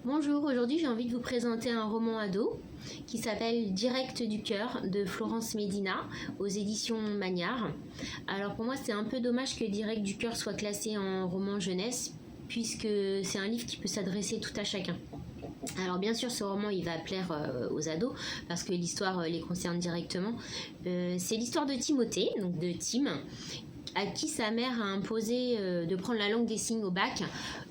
Bonjour, aujourd'hui j'ai envie de vous présenter un roman ado qui s'appelle Direct du cœur de Florence Médina aux éditions Magnard. Alors pour moi c'est un peu dommage que Direct du cœur soit classé en roman jeunesse puisque c'est un livre qui peut s'adresser tout à chacun. Alors bien sûr ce roman il va plaire aux ados parce que l'histoire les concerne directement. C'est l'histoire de Timothée, donc de Tim, à qui sa mère a imposé de prendre la langue des signes au bac,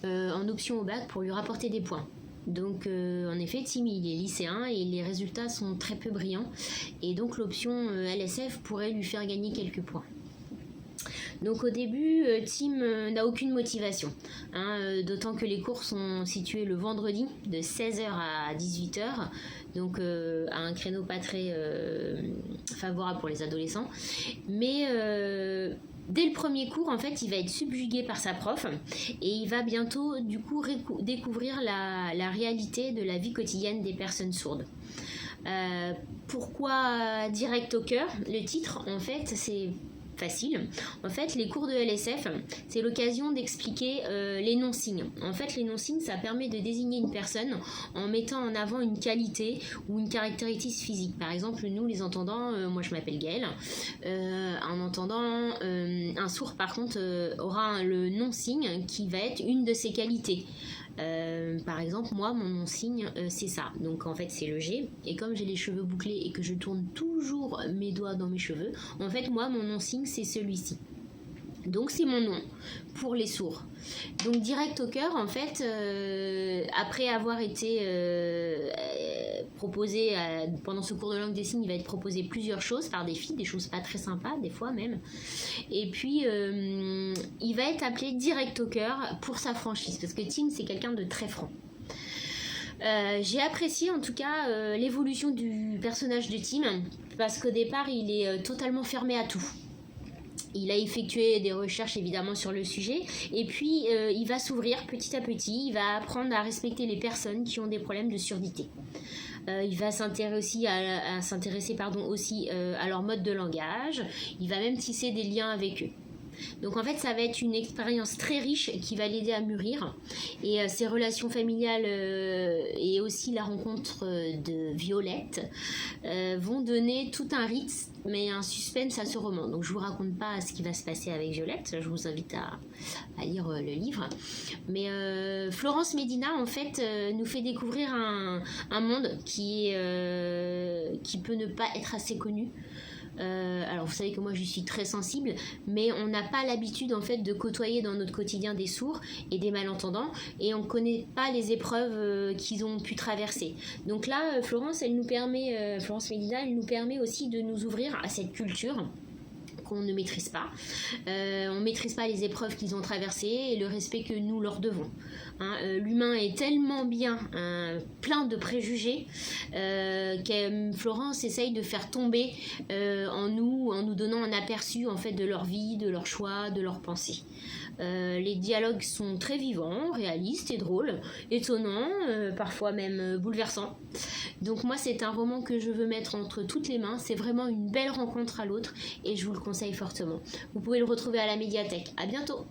en option au bac pour lui rapporter des points. Donc en effet Tim il est lycéen et les résultats sont très peu brillants et donc l'option LSF pourrait lui faire gagner quelques points. Donc au début, Tim n'a aucune motivation, d'autant que les cours sont situés le vendredi de 16h à 18h, donc à un créneau pas très favorable pour les adolescents. Mais dès le premier cours, en fait, il va être subjugué par sa prof et il va bientôt du coup découvrir la réalité de la vie quotidienne des personnes sourdes. Pourquoi Direct au cœur? Le titre, en fait, c'est facile. En fait, les cours de LSF, c'est l'occasion d'expliquer les non-signes. En fait, les non-signes, ça permet de désigner une personne en mettant en avant une qualité ou une caractéristique physique. Par exemple, nous, les entendants, moi je m'appelle Gaëlle, un entendant, un sourd par contre, aura le non-signe qui va être une de ses qualités. Par exemple, moi, mon non-signe, c'est ça. Donc, en fait, c'est le G. Et comme j'ai les cheveux bouclés et que je tourne toujours mes doigts dans mes cheveux, en fait, moi, mon non-signe, c'est celui-ci. Donc, c'est mon nom pour les sourds. Donc, Direct au cœur, en fait, après avoir été proposé pendant ce cours de langue des signes, il va être proposé plusieurs choses par des filles, des choses pas très sympas, des fois même. Et puis, il va être appelé Direct au cœur pour sa franchise, parce que Tim, c'est quelqu'un de très franc. J'ai apprécié en tout cas l'évolution du personnage de Tim, parce qu'au départ, il est totalement fermé à tout. Il a effectué des recherches évidemment sur le sujet et puis il va s'ouvrir petit à petit, il va apprendre à respecter les personnes qui ont des problèmes de surdité. Il va s'intéresser aussi à leur mode de langage, il va même tisser des liens avec eux. Donc en fait ça va être une expérience très riche qui va l'aider à mûrir et ses relations familiales et aussi la rencontre de Violette vont donner tout un rythme mais un suspense à ce roman. Donc je vous raconte pas ce qui va se passer avec Violette, je vous invite à lire le livre. Mais Florence Médina en fait nous fait découvrir un monde qui peut ne pas être assez connu. Alors vous savez que moi je suis très sensible, mais on n'a pas l'habitude en fait de côtoyer dans notre quotidien des sourds et des malentendants et on ne connaît pas les épreuves qu'ils ont pu traverser. Donc là Florence Médina elle nous permet aussi de nous ouvrir à cette culture qu'on ne maîtrise pas. On ne maîtrise pas les épreuves qu'ils ont traversées et le respect que nous leur devons. L'humain est tellement bien plein de préjugés que Florence essaye de faire tomber en nous donnant un aperçu en fait de leur vie, de leurs choix, de leurs pensées. Les dialogues sont très vivants, réalistes et drôles, étonnants, parfois même bouleversants. Donc moi c'est un roman que je veux mettre entre toutes les mains, c'est vraiment une belle rencontre à l'autre et je vous le conseille fortement. Vous pouvez le retrouver à la médiathèque. À bientôt.